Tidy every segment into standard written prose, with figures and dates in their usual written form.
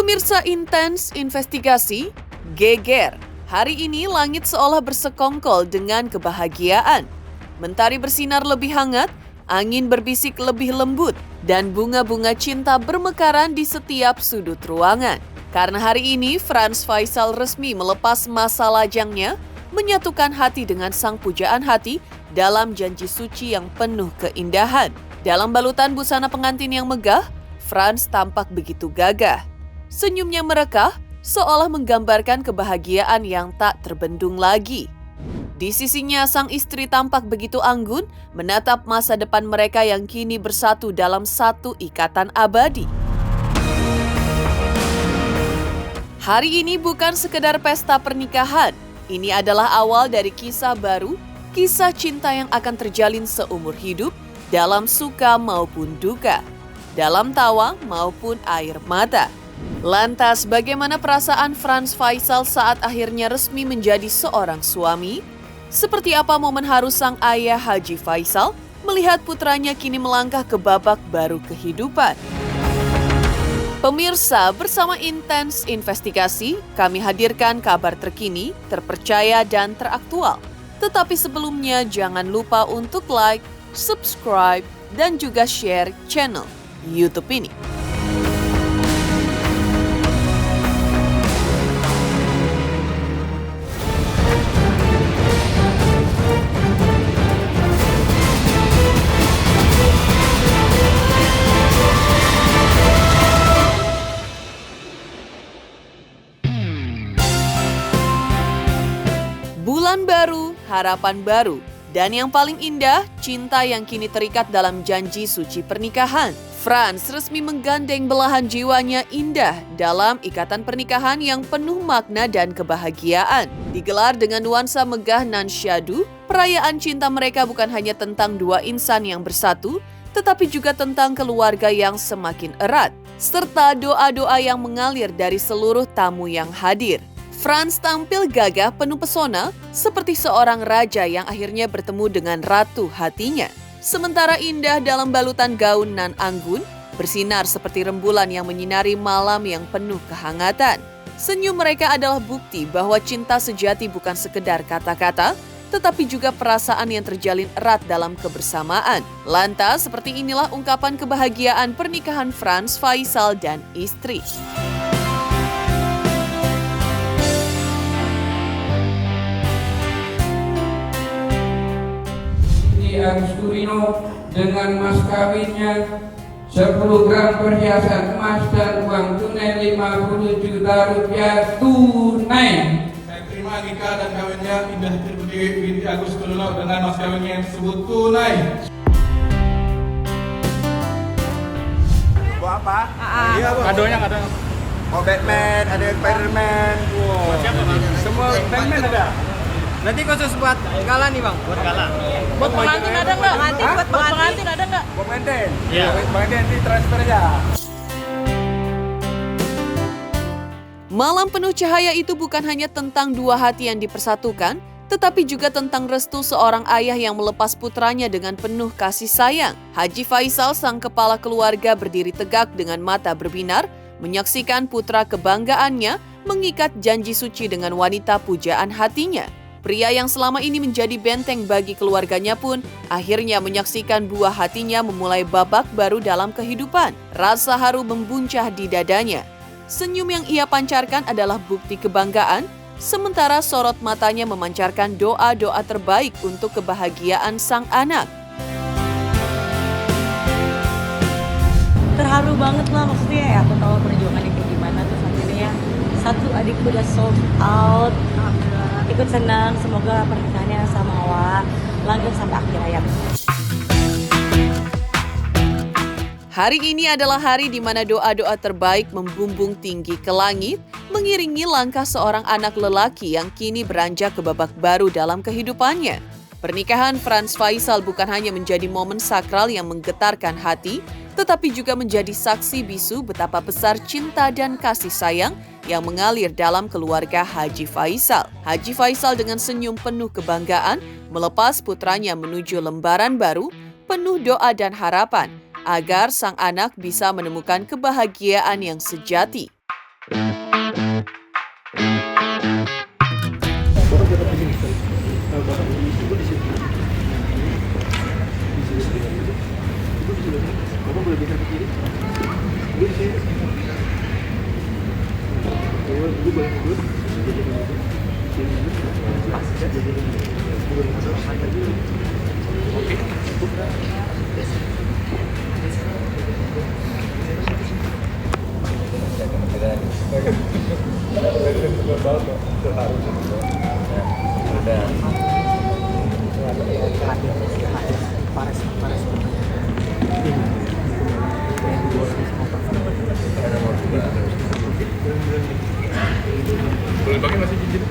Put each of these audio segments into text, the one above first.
Pemirsa Intens Investigasi, geger. Hari ini langit seolah bersekongkol dengan kebahagiaan. Mentari bersinar lebih hangat, angin berbisik lebih lembut, dan bunga-bunga cinta bermekaran di setiap sudut ruangan. Karena hari ini Frans Faisal resmi melepas masa lajangnya, menyatukan hati dengan sang pujaan hati dalam janji suci yang penuh keindahan. Dalam balutan busana pengantin yang megah, Frans tampak begitu gagah. Senyumnya merekah, seolah menggambarkan kebahagiaan yang tak terbendung lagi. Di sisinya, sang istri tampak begitu anggun menatap masa depan mereka yang kini bersatu dalam satu ikatan abadi. Hari ini bukan sekedar pesta pernikahan. Ini adalah awal dari kisah baru, kisah cinta yang akan terjalin seumur hidup dalam suka maupun duka, dalam tawa maupun air mata. Lantas, bagaimana perasaan Frans Faisal saat akhirnya resmi menjadi seorang suami? Seperti apa momen haru sang ayah Haji Faisal melihat putranya kini melangkah ke babak baru kehidupan? Pemirsa, bersama Intens Investigasi, kami hadirkan kabar terkini, terpercaya dan teraktual. Tetapi sebelumnya jangan lupa untuk like, subscribe, dan juga share channel YouTube ini. Bulan baru, harapan baru, dan yang paling indah, cinta yang kini terikat dalam janji suci pernikahan. Frans resmi menggandeng belahan jiwanya Indah dalam ikatan pernikahan yang penuh makna dan kebahagiaan. Digelar dengan nuansa megah nan syadu, perayaan cinta mereka bukan hanya tentang dua insan yang bersatu, tetapi juga tentang keluarga yang semakin erat, serta doa-doa yang mengalir dari seluruh tamu yang hadir. Frans tampil gagah penuh pesona seperti seorang raja yang akhirnya bertemu dengan ratu hatinya. Sementara Indah dalam balutan gaun nan anggun, bersinar seperti rembulan yang menyinari malam yang penuh kehangatan. Senyum mereka adalah bukti bahwa cinta sejati bukan sekedar kata-kata, tetapi juga perasaan yang terjalin erat dalam kebersamaan. Lantas, seperti inilah ungkapan kebahagiaan pernikahan Frans Faisal dan istri. Agus Kurino dengan mas kawinnya 10 gram perhiasan emas dan uang tunai 50 juta rupiah tunai. Saya terima nikah dan kawinnya Indah Tirputri binti Agus Kurino dengan mas kawinnya yang disebut tunai. Buat apa? Iya, kadonya. Mau Batman, ada Spiderman. Wow. Siapa, Bang? Semua Batman ada. Nanti khusus buat Gala nih bang. Buat Gala. Buat pengantin ada nggak? Buat pengantin ada nggak? Buat pengantin. Iya. Buat pengantin nanti transfer aja. Malam penuh cahaya itu bukan hanya tentang dua hati yang dipersatukan, tetapi juga tentang restu seorang ayah yang melepas putranya dengan penuh kasih sayang. Haji Faisal, sang kepala keluarga, berdiri tegak dengan mata berbinar, menyaksikan putra kebanggaannya mengikat janji suci dengan wanita pujaan hatinya. Pria yang selama ini menjadi benteng bagi keluarganya pun akhirnya menyaksikan buah hatinya memulai babak baru dalam kehidupan. Rasa haru membuncah di dadanya. Senyum yang ia pancarkan adalah bukti kebanggaan, sementara sorot matanya memancarkan doa-doa terbaik untuk kebahagiaan sang anak. Terharu banget lah, maksudnya ya aku tahu perjuangannya kayak gimana, terus akhirnya satu adikku udah sold out. Ikut senang, semoga pernikahannya sama Hawa langgeng sampai akhir hayat. Hari ini adalah hari di mana doa-doa terbaik membumbung tinggi ke langit, mengiringi langkah seorang anak lelaki yang kini beranjak ke babak baru dalam kehidupannya. Pernikahan Frans Faisal bukan hanya menjadi momen sakral yang menggetarkan hati, tetapi juga menjadi saksi bisu betapa besar cinta dan kasih sayang yang mengalir dalam keluarga Haji Faisal. Haji Faisal dengan senyum penuh kebanggaan melepas putranya menuju lembaran baru penuh doa dan harapan agar sang anak bisa menemukan kebahagiaan yang sejati. Boleh pakai masih cincin?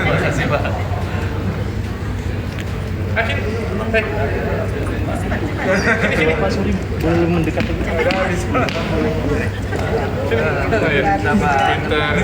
Makasih Pak. Sini. Pak sorry, boleh mendekat lagi. Udah habis. Pintar.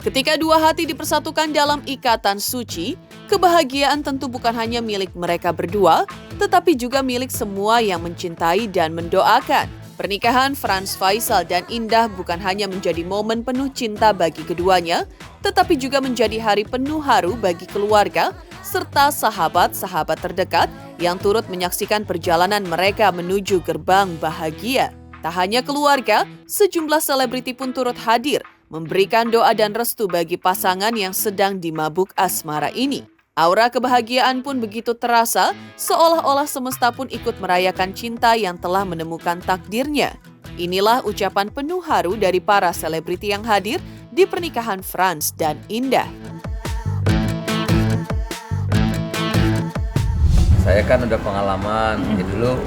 Ketika dua hati dipersatukan dalam ikatan suci, kebahagiaan tentu bukan hanya milik mereka berdua, tetapi juga milik semua yang mencintai dan mendoakan. Pernikahan Frans Faisal dan Indah bukan hanya menjadi momen penuh cinta bagi keduanya, tetapi juga menjadi hari penuh haru bagi keluarga serta sahabat-sahabat terdekat yang turut menyaksikan perjalanan mereka menuju gerbang bahagia. Tak hanya keluarga, sejumlah selebriti pun turut hadir, memberikan doa dan restu bagi pasangan yang sedang dimabuk asmara ini. Aura kebahagiaan pun begitu terasa, seolah-olah semesta pun ikut merayakan cinta yang telah menemukan takdirnya. Inilah ucapan penuh haru dari para selebriti yang hadir di pernikahan Frans dan Indah. Saya kan udah pengalaman, jadi dulu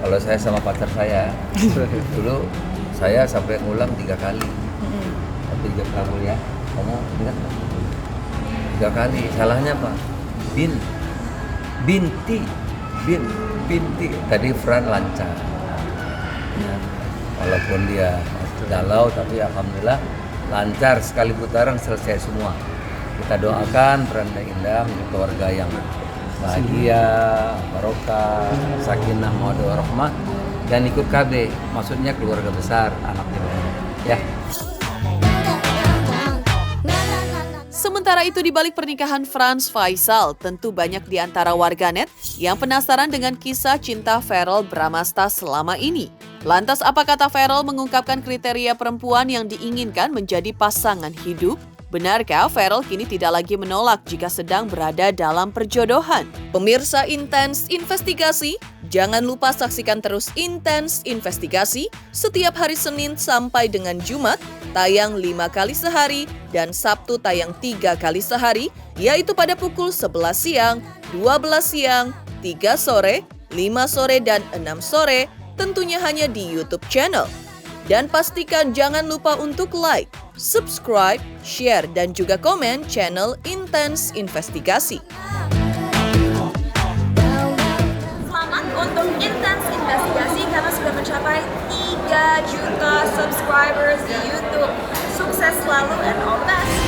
kalau saya sama pacar saya, dulu saya sampai ngulang 3 kali. Tapi 3 kali ya, kamu ingat nggak? 3 kali, salahnya apa? Binti. Tadi Fran lancar. Ya. Walaupun dia galau, tapi alhamdulillah lancar, sekali putaran selesai semua. Kita doakan Fran dan Indah menjadi keluarga yang bahagia, barokah, sakinah, mawaddah warahmah, dan ikut KB, maksudnya keluarga besar, anaknya banyak. Ya. Sementara itu di balik pernikahan Frans Faisal, tentu banyak di antara warganet yang penasaran dengan kisah cinta Verrell Bramasta selama ini. Lantas apa kata Verrell mengungkapkan kriteria perempuan yang diinginkan menjadi pasangan hidup? Benarkah Verrell kini tidak lagi menolak jika sedang berada dalam perjodohan? Pemirsa Intens Investigasi, jangan lupa saksikan terus Intens Investigasi setiap hari Senin sampai dengan Jumat, tayang 5 kali sehari, dan Sabtu tayang 3 kali sehari, yaitu pada pukul 11 siang, 12 siang, 3 sore, 5 sore, dan 6 sore, tentunya hanya di YouTube channel. Dan pastikan jangan lupa untuk like, subscribe, share, dan juga komen channel Intens Investigasi. Selamat untuk Intens Investigasi karena sudah mencapai 3 juta subscribers di YouTube. Sukses selalu and all the best!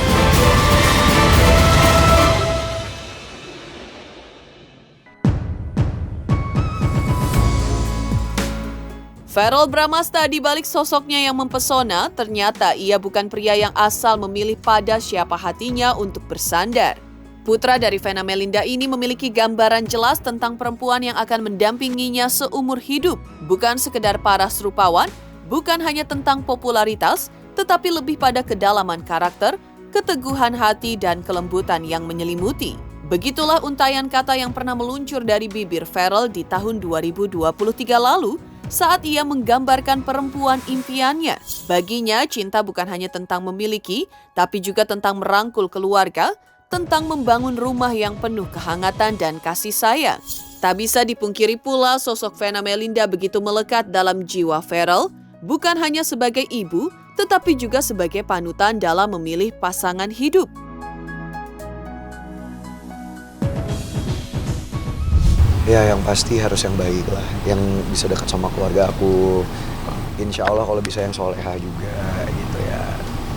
Verrell Bramasta di balik sosoknya yang mempesona, ternyata ia bukan pria yang asal memilih pada siapa hatinya untuk bersandar. Putra dari Vena Melinda ini memiliki gambaran jelas tentang perempuan yang akan mendampinginya seumur hidup. Bukan sekedar paras rupawan, bukan hanya tentang popularitas, tetapi lebih pada kedalaman karakter, keteguhan hati, dan kelembutan yang menyelimuti. Begitulah untayan kata yang pernah meluncur dari bibir Verrell di tahun 2023 lalu, saat ia menggambarkan perempuan impiannya. Baginya, cinta bukan hanya tentang memiliki, tapi juga tentang merangkul keluarga, tentang membangun rumah yang penuh kehangatan dan kasih sayang. Tak bisa dipungkiri pula sosok Vena Melinda begitu melekat dalam jiwa Verrell, bukan hanya sebagai ibu, tetapi juga sebagai panutan dalam memilih pasangan hidup. Ya yang pasti harus yang baik lah, yang bisa dekat sama keluarga aku. Insya Allah kalau bisa yang soleha juga gitu ya.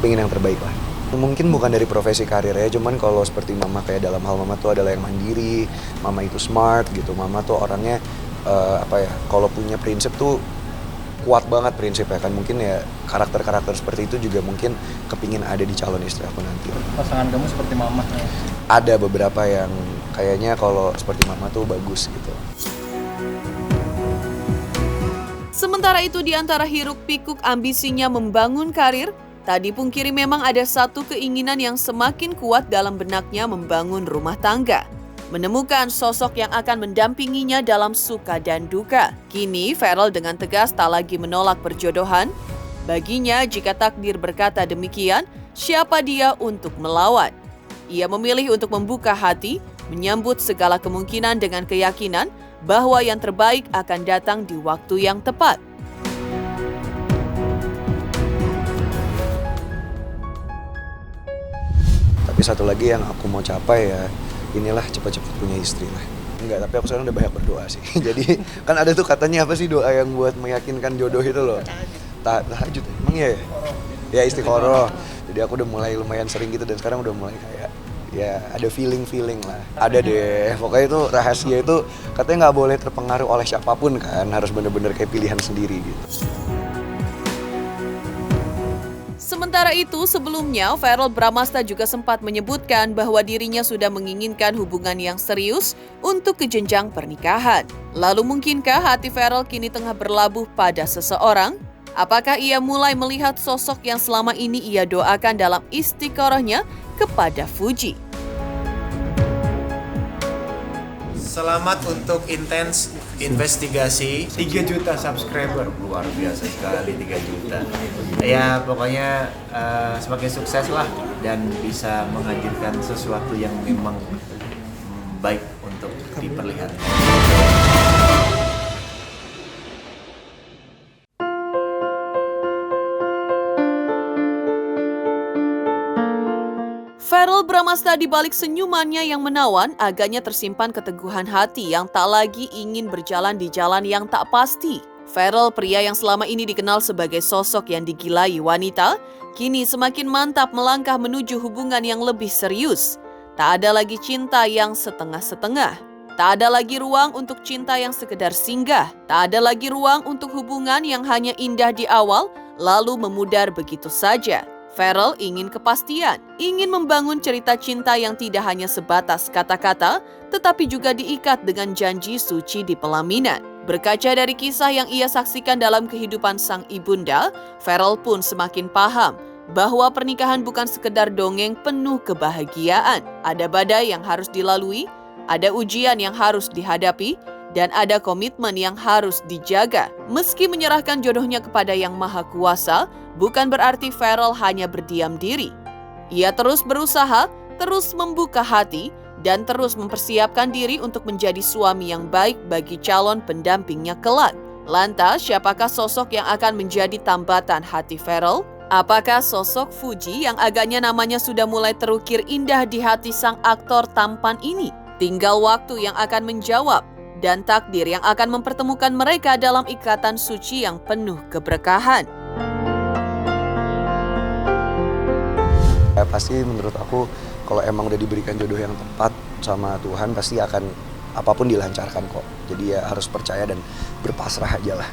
Pengen yang terbaik lah. Mungkin bukan dari profesi karir ya, cuman kalau seperti mama kayak dalam hal mama tuh adalah yang mandiri, mama itu smart gitu, mama tuh orangnya kalau punya prinsip tuh kuat banget prinsipnya kan, mungkin ya karakter-karakter seperti itu juga mungkin kepingin ada di calon istri aku nanti. Pasangan kamu seperti mama ya? Ada beberapa yang kayaknya kalau seperti mama tuh bagus gitu. Sementara itu di antara hiruk-pikuk ambisinya membangun karir, tak dipungkiri memang ada satu keinginan yang semakin kuat dalam benaknya membangun rumah tangga. Menemukan sosok yang akan mendampinginya dalam suka dan duka. Kini Farel dengan tegas tak lagi menolak perjodohan. Baginya jika takdir berkata demikian, siapa dia untuk melawan? Ia memilih untuk membuka hati, menyambut segala kemungkinan dengan keyakinan bahwa yang terbaik akan datang di waktu yang tepat. Tapi satu lagi yang aku mau capai ya, inilah cepat-cepat punya istri lah. Enggak, tapi aku sekarang udah banyak berdoa sih. Jadi kan ada tuh katanya apa sih doa yang buat meyakinkan jodoh itu loh. Tahajud, emang ya? Ya istiqoroh. Jadi aku udah mulai lumayan sering gitu dan sekarang udah mulai kayak ya ada feeling lah. Ada deh, pokoknya itu rahasia itu katanya nggak boleh terpengaruh oleh siapapun kan, harus bener-bener kayak pilihan sendiri gitu. Sementara itu, sebelumnya Farel Bramasta juga sempat menyebutkan bahwa dirinya sudah menginginkan hubungan yang serius untuk ke jenjang pernikahan. Lalu mungkinkah hati Farel kini tengah berlabuh pada seseorang? Apakah ia mulai melihat sosok yang selama ini ia doakan dalam istiqorohnya kepada Fuji? Selamat untuk Intens Investigasi 3 juta subscriber. Luar biasa sekali 3 juta. ya pokoknya semakin sukses lah dan bisa menghadirkan sesuatu yang memang baik untuk diperlihatkan. Farel Bramasta di balik senyumannya yang menawan, agaknya tersimpan keteguhan hati yang tak lagi ingin berjalan di jalan yang tak pasti. Farel, pria yang selama ini dikenal sebagai sosok yang digilai wanita, kini semakin mantap melangkah menuju hubungan yang lebih serius. Tak ada lagi cinta yang setengah-setengah. Tak ada lagi ruang untuk cinta yang sekedar singgah. Tak ada lagi ruang untuk hubungan yang hanya indah di awal, lalu memudar begitu saja. Farel ingin kepastian, ingin membangun cerita cinta yang tidak hanya sebatas kata-kata, tetapi juga diikat dengan janji suci di pelaminan. Berkaca dari kisah yang ia saksikan dalam kehidupan sang ibunda, Farel pun semakin paham bahwa pernikahan bukan sekedar dongeng penuh kebahagiaan. Ada badai yang harus dilalui, ada ujian yang harus dihadapi, dan ada komitmen yang harus dijaga. Meski menyerahkan jodohnya kepada Yang Maha Kuasa, bukan berarti Farel hanya berdiam diri. Ia terus berusaha, terus membuka hati, dan terus mempersiapkan diri untuk menjadi suami yang baik bagi calon pendampingnya kelak. Lantas, siapakah sosok yang akan menjadi tambatan hati Farel? Apakah sosok Fuji yang agaknya namanya sudah mulai terukir indah di hati sang aktor tampan ini? Tinggal waktu yang akan menjawab, dan takdir yang akan mempertemukan mereka dalam ikatan suci yang penuh keberkahan. Ya, pasti menurut aku kalau emang udah diberikan jodoh yang tepat sama Tuhan pasti akan apapun dilancarkan kok. Jadi ya harus percaya dan berpasrah aja lah.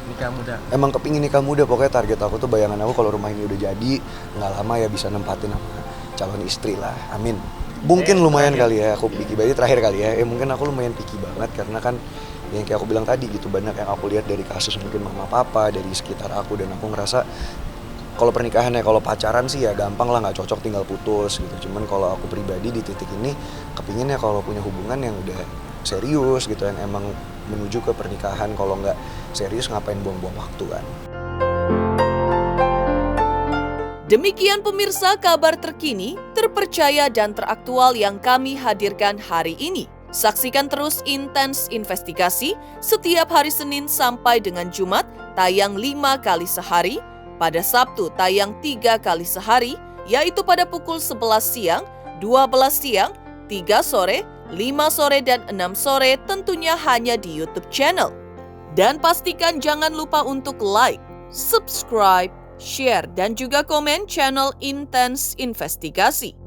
Nikah muda. Emang kepingin nikah muda, pokoknya target aku tuh bayangan aku kalau rumah ini udah jadi nggak lama ya bisa nempatin sama calon istri lah. Amin. Mungkin lumayan kali ya, aku picky berarti terakhir kali ya. Mungkin aku lumayan picky banget karena kan yang kayak aku bilang tadi gitu, banyak yang aku lihat dari kasus mungkin mama papa dari sekitar aku, dan aku ngerasa kalau pernikahan ya, kalau pacaran sih ya gampang lah, nggak cocok tinggal putus gitu. Cuman kalau aku pribadi di titik ini kepingin ya kalau punya hubungan yang udah serius gitu, yang emang menuju ke pernikahan. Kalau nggak serius ngapain buang-buang waktu kan. Demikian pemirsa kabar terkini, terpercaya dan teraktual yang kami hadirkan hari ini. Saksikan terus Intens Investigasi setiap hari Senin sampai dengan Jumat tayang 5 kali sehari, pada Sabtu tayang 3 kali sehari, yaitu pada pukul 11 siang, 12 siang, 3 sore, 5 sore, dan 6 sore, tentunya hanya di YouTube channel. Dan pastikan jangan lupa untuk like, subscribe, share, dan juga komen channel Intens Investigasi.